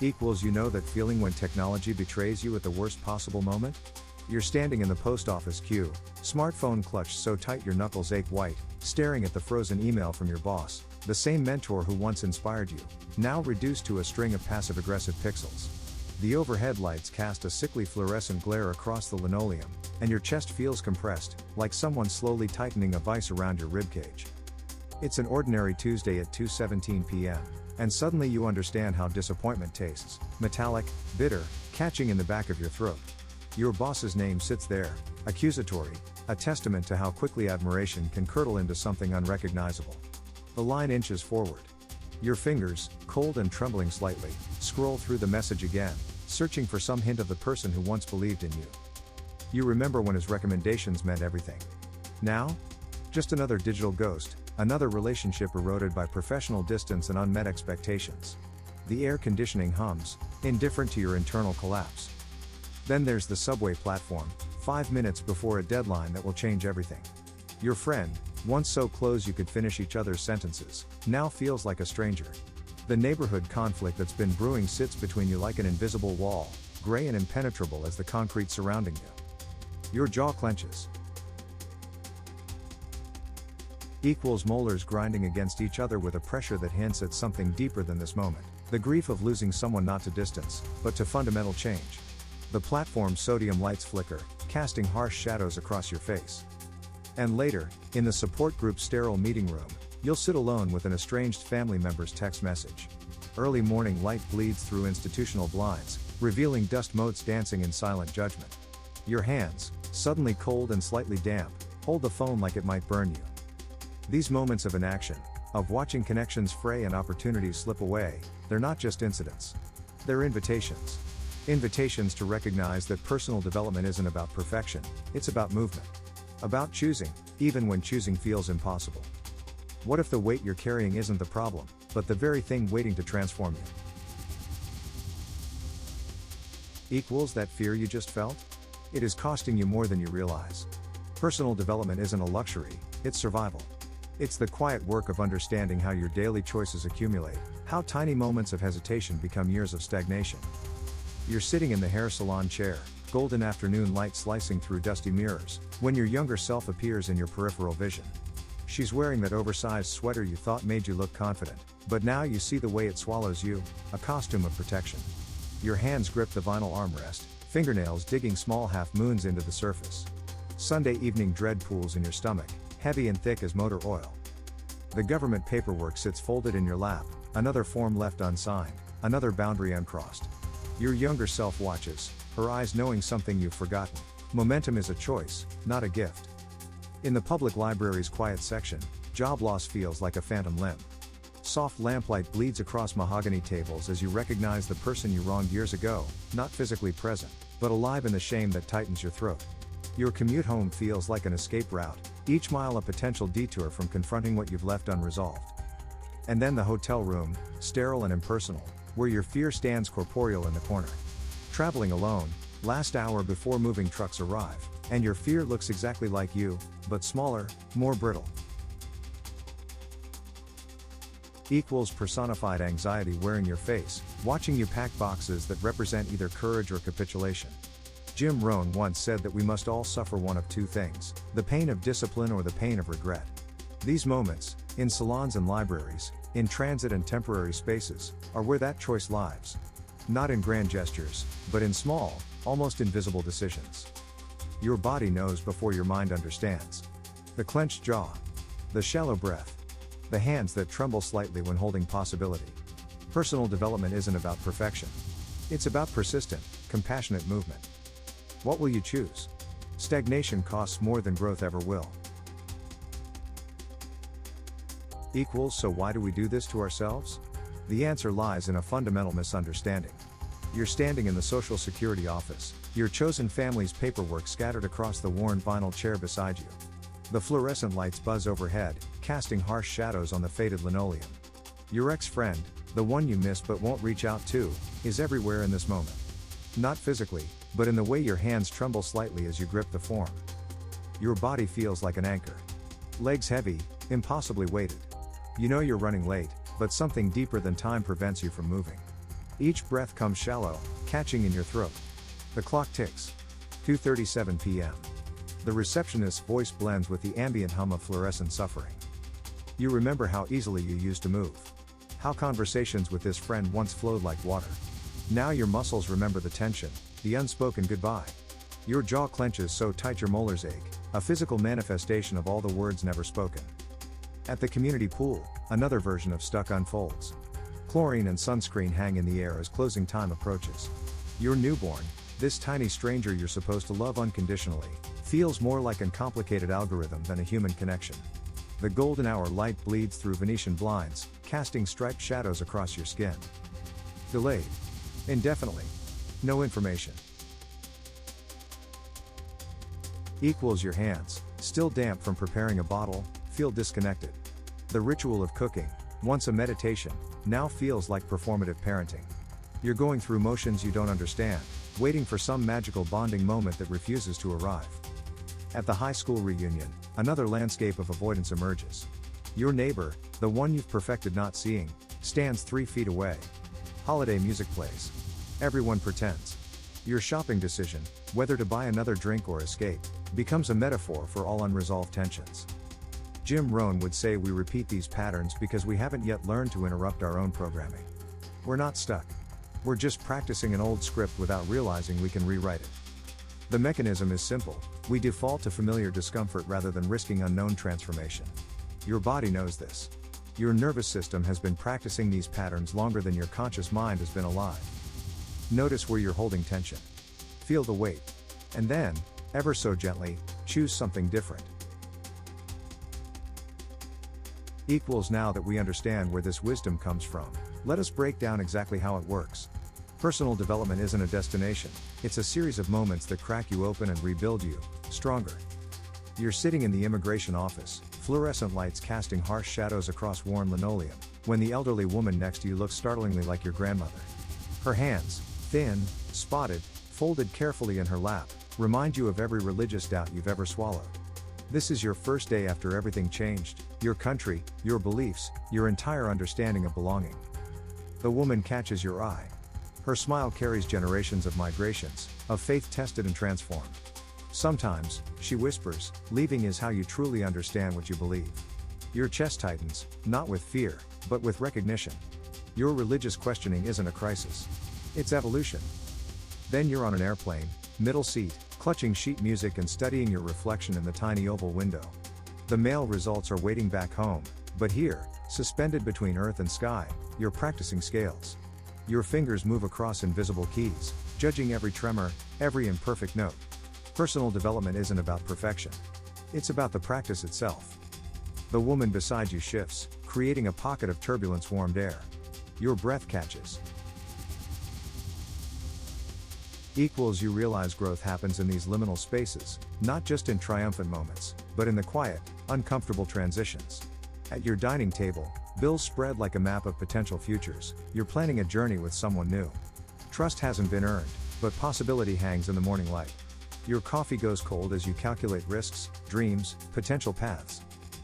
You know that feeling when technology betrays you at the worst possible moment? You're standing in the post office queue, smartphone clutched so tight your knuckles ache white, staring at the frozen email from your boss, the same mentor who once inspired you, now reduced to a string of passive-aggressive pixels. The overhead lights cast a sickly fluorescent glare across the linoleum, and your chest feels compressed, like someone slowly tightening a vice around your ribcage. It's an ordinary Tuesday at 2:17 p.m., and suddenly you understand how disappointment tastes: metallic, bitter, catching in the back of your throat. Your boss's name sits there, accusatory, a testament to how quickly admiration can curdle into something unrecognizable. The line inches forward. Your fingers, cold and trembling slightly, scroll through the message again, searching for some hint of the person who once believed in you. You remember when his recommendations meant everything. Now? Just another digital ghost, another relationship eroded by professional distance and unmet expectations. The air conditioning hums, indifferent to your internal collapse. Then there's the subway platform, 5 minutes before a deadline that will change everything. Your friend, once so close you could finish each other's sentences, now feels like a stranger. The neighborhood conflict that's been brewing sits between you like an invisible wall, gray and impenetrable as the concrete surrounding you. Your jaw clenches. Molars grinding against each other with a pressure that hints at something deeper than this moment. The grief of losing someone not to distance, but to fundamental change. The platform's sodium lights flicker, casting harsh shadows across your face. And later, in the support group's sterile meeting room, you'll sit alone with an estranged family member's text message. Early morning light bleeds through institutional blinds, revealing dust motes dancing in silent judgment. Your hands, suddenly cold and slightly damp, hold the phone like it might burn you. These moments of inaction, of watching connections fray and opportunities slip away, they're not just incidents. They're invitations. Invitations to recognize that personal development isn't about perfection, it's about movement. About choosing, even when choosing feels impossible. What if the weight you're carrying isn't the problem, but the very thing waiting to transform you? That fear you just felt? It is costing you more than you realize. Personal development isn't a luxury, it's survival. It's the quiet work of understanding how your daily choices accumulate, how tiny moments of hesitation become years of stagnation. You're sitting in the hair salon chair, golden afternoon light slicing through dusty mirrors, when your younger self appears in your peripheral vision. She's wearing that oversized sweater you thought made you look confident, but now you see the way it swallows you, a costume of protection. Your hands grip the vinyl armrest, fingernails digging small half-moons into the surface. Sunday evening dread pools in your stomach, heavy and thick as motor oil. The government paperwork sits folded in your lap, another form left unsigned, another boundary uncrossed. Your younger self watches, her eyes knowing something you've forgotten. Momentum is a choice, not a gift. In the public library's quiet section, job loss feels like a phantom limb. Soft lamplight bleeds across mahogany tables as you recognize the person you wronged years ago, not physically present, but alive in the shame that tightens your throat. Your commute home feels like an escape route, each mile a potential detour from confronting what you've left unresolved. And then the hotel room, sterile and impersonal, where your fear stands corporeal in the corner. Traveling alone, last hour before moving trucks arrive, and your fear looks exactly like you, but smaller, more brittle. Personified anxiety wearing your face, watching you pack boxes that represent either courage or capitulation. Rohn once said that we must all suffer one of two things: the pain of discipline or the pain of regret. These moments, in salons and libraries, in transit and temporary spaces, are where that choice lies. Not in grand gestures, but in small, almost invisible decisions. Your body knows before your mind understands. The clenched jaw. The shallow breath. The hands that tremble slightly when holding possibility. Personal development isn't about perfection. It's about persistent, compassionate movement. What will you choose? Stagnation costs more than growth ever will. So why do we do this to ourselves? The answer lies in a fundamental misunderstanding. You're standing in the Social Security office, your chosen family's paperwork scattered across the worn vinyl chair beside you. The fluorescent lights buzz overhead, casting harsh shadows on the faded linoleum. Your ex-friend, the one you miss but won't reach out to, is everywhere in this moment. Not physically, but in the way your hands tremble slightly as you grip the form. Your body feels like an anchor. Legs heavy, impossibly weighted. You know you're running late, but something deeper than time prevents you from moving. Each breath comes shallow, catching in your throat. The clock ticks. 2:37 p.m. The receptionist's voice blends with the ambient hum of fluorescent suffering. You remember how easily you used to move. How conversations with this friend once flowed like water. Now your muscles remember the tension, the unspoken goodbye. Your jaw clenches so tight your molars ache, a physical manifestation of all the words never spoken. At the community pool, another version of stuck unfolds. Chlorine and sunscreen hang in the air as closing time approaches. Your newborn, this tiny stranger you're supposed to love unconditionally, feels more like a complicated algorithm than a human connection. The golden hour light bleeds through Venetian blinds, casting striped shadows across your skin. Delayed. Indefinitely. No information. Equals your hands, still damp from preparing a bottle, feel disconnected. The ritual of cooking, once a meditation, now feels like performative parenting. You're going through motions you don't understand, waiting for some magical bonding moment that refuses to arrive. At the high school reunion, another landscape of avoidance emerges. Your neighbor, the one you've perfected not seeing, stands 3 feet away. Holiday music plays. Everyone pretends. Your shopping decision, whether to buy another drink or escape, becomes a metaphor for all unresolved tensions. Rohn would say we repeat these patterns because we haven't yet learned to interrupt our own programming. We're not stuck. We're just practicing an old script without realizing we can rewrite it. The mechanism is simple. We default to familiar discomfort rather than risking unknown transformation. Your body knows this. Your nervous system has been practicing these patterns longer than your conscious mind has been alive. Notice where you're holding tension. Feel the weight. And then, ever so gently, choose something different. Now that we understand where this wisdom comes from, let us break down exactly how it works. Personal development isn't a destination, it's a series of moments that crack you open and rebuild you, stronger. You're sitting in the immigration office, fluorescent lights casting harsh shadows across worn linoleum, when the elderly woman next to you looks startlingly like your grandmother. Her hands, thin, spotted, folded carefully in her lap, remind you of every religious doubt you've ever swallowed. This is your first day after everything changed, your country, your beliefs, your entire understanding of belonging. The woman catches your eye. Her smile carries generations of migrations, of faith tested and transformed. Sometimes, she whispers, leaving is how you truly understand what you believe. Your chest tightens, not with fear, but with recognition. Your religious questioning isn't a crisis. It's evolution. Then you're on an airplane, middle seat, clutching sheet music and studying your reflection in the tiny oval window. The mail results are waiting back home, but here, suspended between earth and sky, you're practicing scales. Your fingers move across invisible keys, judging every tremor, every imperfect note. Personal development isn't about perfection. It's about the practice itself. The woman beside you shifts, creating a pocket of turbulence-warmed air. Your breath catches. You realize growth happens in these liminal spaces, not just in triumphant moments, but in the quiet, uncomfortable transitions. At your dining table, bills spread like a map of potential futures, you're planning a journey with someone new. Trust hasn't been earned, but possibility hangs in the morning light. Your coffee goes cold as you calculate risks, dreams, potential paths.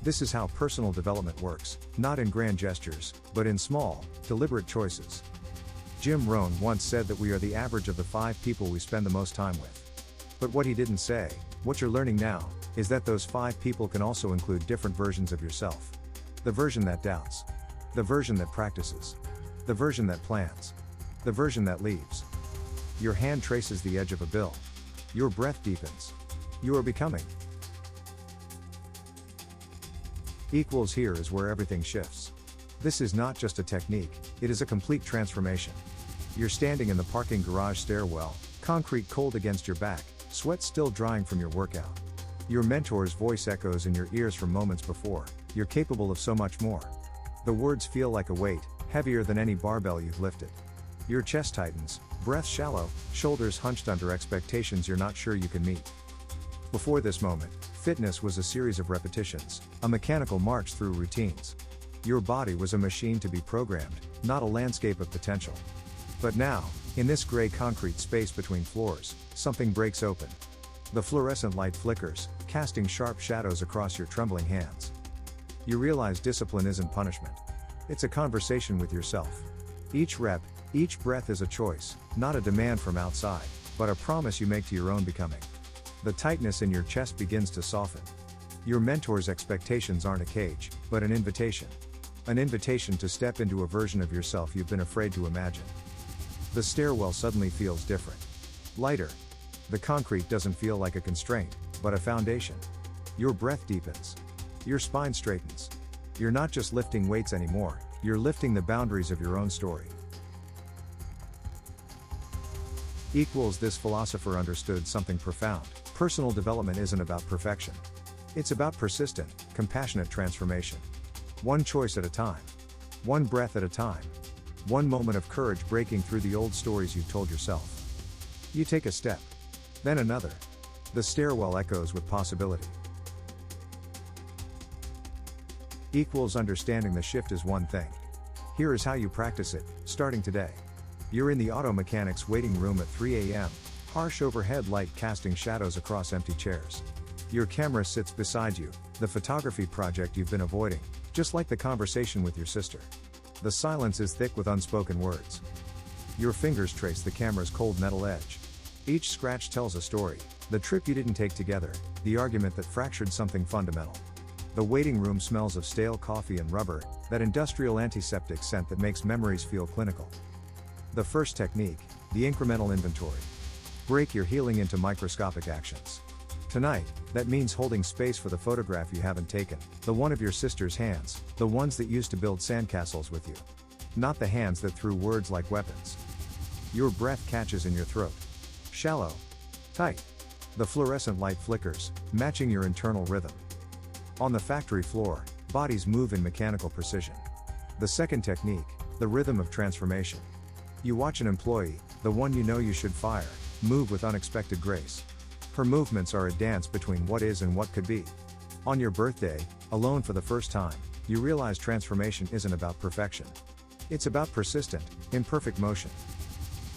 This is how personal development works, not in grand gestures, but in small, deliberate choices. Rohn once said that we are the average of the 5 people we spend the most time with. But what he didn't say, what you're learning now, is that those 5 people can also include different versions of yourself. The version that doubts. The version that practices. The version that plans. The version that leaves. Your hand traces the edge of a bill. Your breath deepens. You are becoming. Here is where everything shifts. This is not just a technique, it is a complete transformation. You're standing in the parking garage stairwell, concrete cold against your back, sweat still drying from your workout. Your mentor's voice echoes in your ears from moments before, you're capable of so much more. The words feel like a weight, heavier than any barbell you've lifted. Your chest tightens, breath shallow, shoulders hunched under expectations you're not sure you can meet. Before this moment, fitness was a series of repetitions, a mechanical march through routines. Your body was a machine to be programmed, not a landscape of potential. But now, in this gray concrete space between floors, something breaks open. The fluorescent light flickers, casting sharp shadows across your trembling hands. You realize discipline isn't punishment. It's a conversation with yourself. Each rep, Each breath is a choice, not a demand from outside, but a promise you make to your own becoming. The tightness in your chest begins to soften. Your mentor's expectations aren't a cage, but an invitation. An invitation to step into a version of yourself you've been afraid to imagine. The stairwell suddenly feels different. Lighter. The concrete doesn't feel like a constraint, but a foundation. Your breath deepens. Your spine straightens. You're not just lifting weights anymore, you're lifting the boundaries of your own story. This philosopher understood something profound. Personal development isn't about perfection. It's about persistent, compassionate transformation. One choice at a time. One breath at a time. One moment of courage breaking through the old stories you've told yourself. You take a step. Then another. The stairwell echoes with possibility. Understanding the shift is one thing. Here is how you practice it, starting today. You're in the auto mechanic's waiting room at 3 a.m., harsh overhead light casting shadows across empty chairs. Your camera sits beside you, the photography project you've been avoiding, just like the conversation with your sister. The silence is thick with unspoken words. Your fingers trace the camera's cold metal edge. Each scratch tells a story, the trip you didn't take together, the argument that fractured something fundamental. The waiting room smells of stale coffee and rubber, that industrial antiseptic scent that makes memories feel clinical. The first technique, the incremental inventory. Break your healing into microscopic actions. Tonight, that means holding space for the photograph you haven't taken, the one of your sister's hands, the ones that used to build sandcastles with you. Not the hands that threw words like weapons. Your breath catches in your throat. Shallow. Tight. The fluorescent light flickers, matching your internal rhythm. On the factory floor, bodies move in mechanical precision. The second technique, the rhythm of transformation. You watch an employee, the one you know you should fire, move with unexpected grace. Her movements are a dance between what is and what could be. On your birthday, alone for the first time, you realize transformation isn't about perfection. It's about persistent, imperfect motion.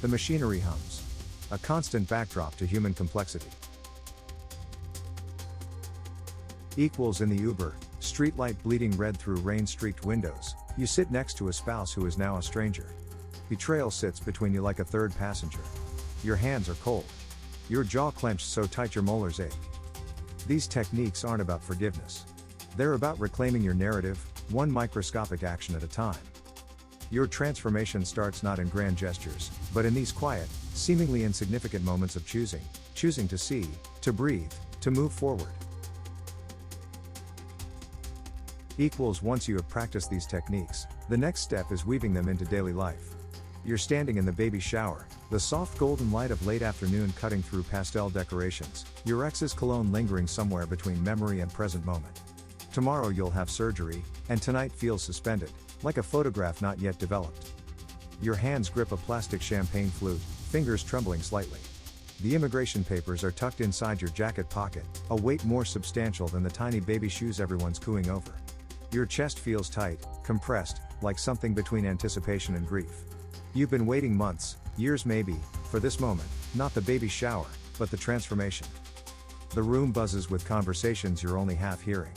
The machinery hums. A constant backdrop to human complexity. In the Uber, streetlight bleeding red through rain-streaked windows, you sit next to a spouse who is now a stranger. Betrayal sits between you like a third passenger. Your hands are cold. Your jaw clenched so tight your molars ache. These techniques aren't about forgiveness. They're about reclaiming your narrative, one microscopic action at a time. Your transformation starts not in grand gestures, but in these quiet, seemingly insignificant moments of choosing to see, to breathe, to move forward. Once you have practiced these techniques, the next step is weaving them into daily life. You're standing in the baby shower, the soft golden light of late afternoon cutting through pastel decorations, your ex's cologne lingering somewhere between memory and present moment. Tomorrow you'll have surgery, and tonight feels suspended, like a photograph not yet developed. Your hands grip a plastic champagne flute, fingers trembling slightly. The immigration papers are tucked inside your jacket pocket, a weight more substantial than the tiny baby shoes everyone's cooing over. Your chest feels tight, compressed, like something between anticipation and grief. You've been waiting months, years maybe, for this moment, not the baby shower, but the transformation. The room buzzes with conversations you're only half hearing.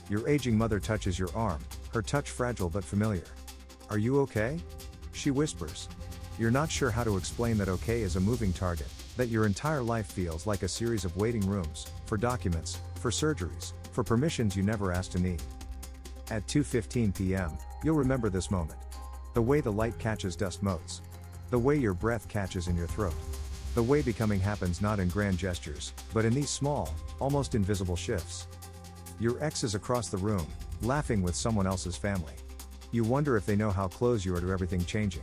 Your aging mother touches your arm, her touch fragile but familiar. "Are you okay?" she whispers. You're not sure how to explain that okay is a moving target, that your entire life feels like a series of waiting rooms, for documents, for surgeries, for permissions you never asked to need. At 2:15 p.m., you'll remember this moment. The way the light catches dust motes. The way your breath catches in your throat. The way becoming happens not in grand gestures, but in these small, almost invisible shifts. Your ex is across the room, laughing with someone else's family. You wonder if they know how close you are to everything changing.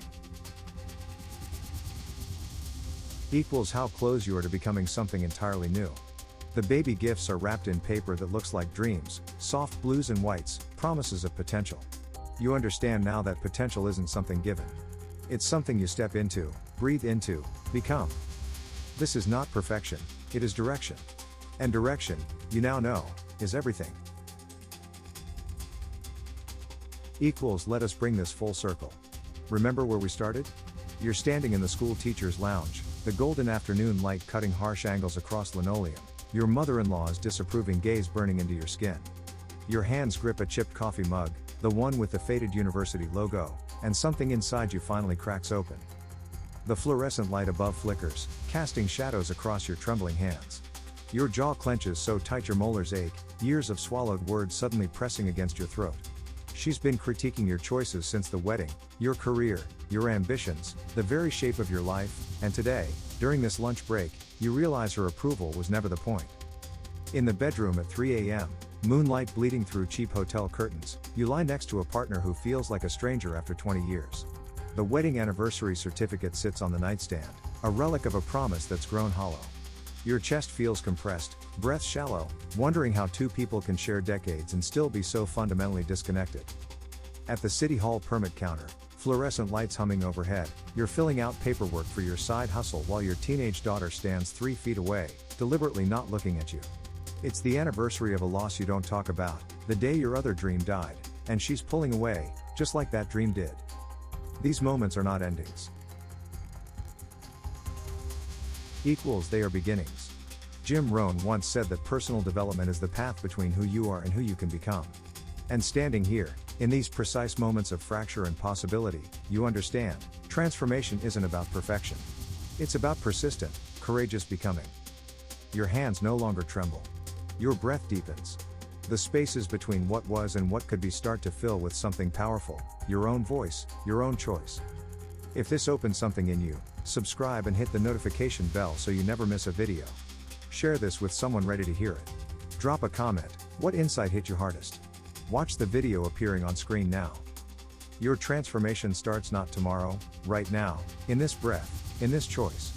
How close you are to becoming something entirely new. The baby gifts are wrapped in paper that looks like dreams, soft blues and whites, promises of potential. You understand now that potential isn't something given. It's something you step into, breathe into, become. This is not perfection, it is direction. And direction, you now know, is everything. Let us bring this full circle. Remember where we started? You're standing in the school teacher's lounge, the golden afternoon light cutting harsh angles across linoleum, your mother-in-law's disapproving gaze burning into your skin. Your hands grip a chipped coffee mug, the one with the faded university logo, and something inside you finally cracks open. The fluorescent light above flickers, casting shadows across your trembling hands. Your jaw clenches so tight your molars ache, years of swallowed words suddenly pressing against your throat. She's been critiquing your choices since the wedding, your career, your ambitions, the very shape of your life, and today, during this lunch break, you realize her approval was never the point. In the bedroom at 3 a.m., moonlight bleeding through cheap hotel curtains, you lie next to a partner who feels like a stranger after 20 years. The wedding anniversary certificate sits on the nightstand, a relic of a promise that's grown hollow. Your chest feels compressed, breath shallow, wondering how two people can share decades and still be so fundamentally disconnected. At the City Hall permit counter, fluorescent lights humming overhead, you're filling out paperwork for your side hustle while your teenage daughter stands 3 feet away, deliberately not looking at you. It's the anniversary of a loss you don't talk about, the day your other dream died, and she's pulling away, just like that dream did. These moments are not endings. They are beginnings. Jim Rohn once said that personal development is the path between who you are and who you can become. And standing here, in these precise moments of fracture and possibility, you understand, transformation isn't about perfection. It's about persistent, courageous becoming. Your hands no longer tremble. Your breath deepens. The spaces between what was and what could be start to fill with something powerful, your own voice, your own choice. If this opens something in you, subscribe and hit the notification bell so you never miss a video. Share this with someone ready to hear it. Drop a comment, what insight hit you hardest? Watch the video appearing on screen now. Your transformation starts not tomorrow, right now, in this breath, in this choice.